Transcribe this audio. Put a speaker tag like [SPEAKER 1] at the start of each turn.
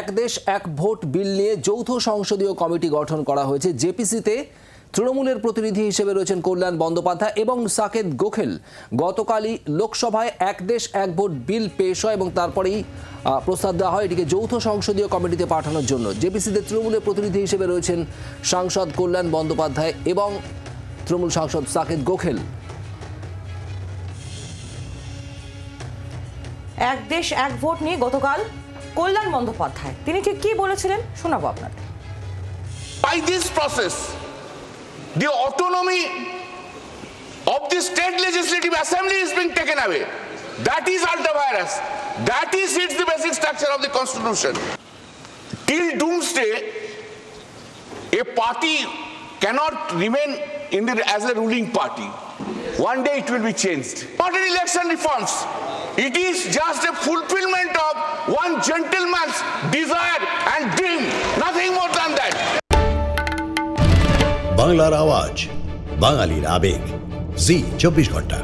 [SPEAKER 1] এক দেশ এক ভোট বিল নিয়ে যৌথ সংসদীয় কমিটি গঠন করা হয়েছে। জেপিসিতে তৃণমূলের প্রতিনিধি হিসেবে রয়েছেন কল্যাণ বন্দ্যোপাধ্যায় এবং সাকেত গোখেল। গতকালই লোকসভায় এক দেশ এক ভোট বিল পেশ হয় এবং তারপরেই প্রস্তাব দেওয়া হয় এটিকে যৌথ সংসদীয় কমিটিতে পাঠানোর জন্য। জেপিসিতে তৃণমূলের প্রতিনিধি হিসেবে রয়েছেন সাংসদ কল্যাণ বন্দ্যোপাধ্যায় এবং তৃণমূল সাংসদ সাকেত গোখেল।
[SPEAKER 2] এক দেশ এক ভোট নিয়ে গতকাল কল্যাণ বন্দ্যোপাধ্যায় তিনি ঠিক কি বলেছিলেন শোনাবো আপনাদের।
[SPEAKER 3] By this process, the autonomy of the state legislative assembly is being taken away. That is ultra virus. That is it's the basic structure of the constitution. Till doomsday, a party cannot remain as a ruling party. One day it will be changed. Not an election reforms. It is just a fulfillment of one gentleman's desire and dream. Nothing more than that.
[SPEAKER 4] বাংলার আওয়াজ, বাঙালির আবেগ, জি 24 ঘন্টা।